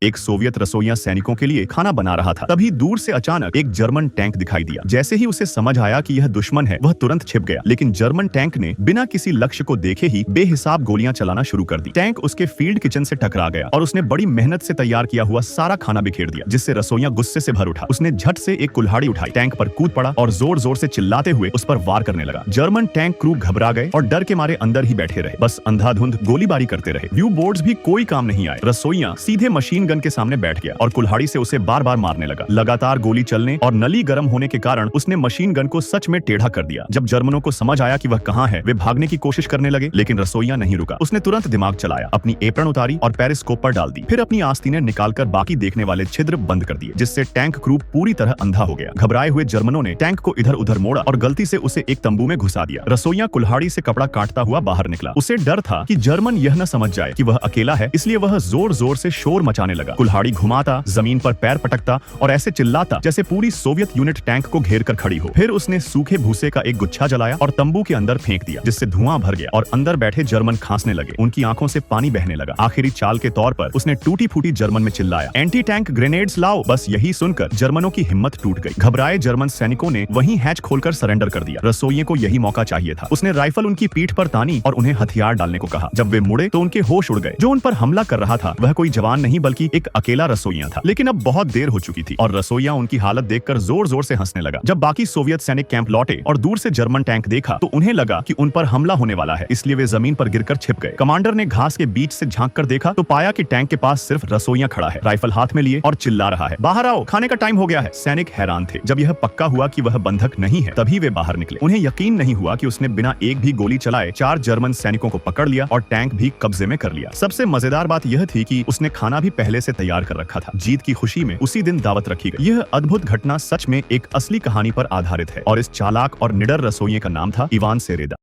एक सोवियत रसोइया सैनिकों के लिए खाना बना रहा था। तभी दूर से अचानक एक जर्मन टैंक दिखाई दिया। जैसे ही उसे समझ आया कि यह दुश्मन है, वह तुरंत छिप गया। लेकिन जर्मन टैंक ने बिना किसी लक्ष्य को देखे ही बेहिसाब गोलियां चलाना शुरू कर दी। टैंक उसके फील्ड किचन से टकरा गया और उसने बड़ी मेहनत से तैयार किया हुआ सारा खाना बिखेर दिया, जिससे रसोइया गुस्से से भर उठा। उसने झट से एक कुल्हाड़ी उठाई, टैंक पर कूद पड़ा और जोर जोर से चिल्लाते हुए उस पर वार करने लगा। जर्मन टैंक क्रू घबरा गए और डर के मारे अंदर ही बैठे रहे, बस अंधाधुंध गोलीबारी करते रहे। व्यू बोर्ड्स भी कोई काम नहीं आए। रसोइया सीधे मशीन गन के सामने बैठ गया और कुल्हाड़ी से उसे बार बार मारने लगा। लगातार गोली चलने और नली गर्म होने के कारण उसने मशीन गन को सच में टेढ़ा कर दिया। जब जर्मनों को समझ आया कि वह कहां है, वे भागने की कोशिश करने लगे, लेकिन रसोइया नहीं रुका। उसने तुरंत दिमाग चलाया, अपनी एप्रन उतारी और पेरिस्कोप पर डाल दी। फिर अपनी आस्तीनें निकालकर बाकी देखने वाले छिद्र बंद कर दिए, जिससे टैंक क्रू पूरी तरह अंधा हो गया। घबराए हुए जर्मनों ने टैंक को इधर उधर मोड़ा और गलती से उसे एक तंबू में घुसा दिया। रसोइया कुल्हाड़ी से कपड़ा काटता हुआ बाहर निकला। उसे डर था कि जर्मन यह न समझ जाए कि वह अकेला है, इसलिए वह जोर जोर से शोर मचाने लगा। कुल्हाड़ी घुमाता, जमीन पर पैर पटकता और ऐसे चिल्लाता जैसे पूरी सोवियत यूनिट टैंक को घेर कर खड़ी हो। फिर उसने सूखे भूसे का एक गुच्छा जलाया और तंबू के अंदर फेंक दिया, जिससे धुआं भर गया और अंदर बैठे जर्मन खांसने लगे। उनकी आंखों से पानी बहने लगा। आखिरी चाल के तौर पर उसने टूटी फूटी जर्मन में चिल्लाया, एंटी टैंक ग्रेनेड्स लाओ। बस यही सुनकर जर्मनों की हिम्मत टूट गई। घबराए जर्मन सैनिकों ने वहीं हैच खोलकर सरेंडर कर दिया। रसोइये को यही मौका चाहिए था। उसने राइफल उनकी पीठ पर तानी और उन्हें हथियार डालने को कहा। जब वे मुड़े तो उनके होश उड़ गए। जो उन पर हमला कर रहा था वह कोई जवान नहीं बल्कि एक अकेला रसोइया था। लेकिन अब बहुत देर हो चुकी थी और रसोइया उनकी हालत देखकर जोर जोर से हंसने लगा। जब बाकी सोवियत सैनिक कैंप लौटे और दूर से जर्मन टैंक देखा तो उन्हें लगा कि उन पर हमला होने वाला है, इसलिए वे जमीन पर गिरकर छिप गए। कमांडर ने घास के बीच से झांक कर देखा तो पाया कि टैंक के पास सिर्फ रसोइया खड़ा है, राइफल हाथ में लिए और चिल्ला रहा है, बाहर आओ, खाने का टाइम हो गया है। सैनिक हैरान थे। जब यह पक्का हुआ कि वह बंधक नहीं है, तभी वे बाहर निकले। उन्हें यकीन नहीं हुआ कि उसने बिना एक भी गोली चलाए 4 जर्मन सैनिकों को पकड़ लिया और टैंक भी कब्जे में कर लिया। सबसे मजेदार बात यह थी कि उसने खाना भी पहले से तैयार कर रखा था। जीत की खुशी में उसी दिन दावत रखी गई। यह अद्भुत घटना सच में एक असली कहानी पर आधारित है और इस चालाक और निडर रसोइये का नाम था इवान सेरेदा।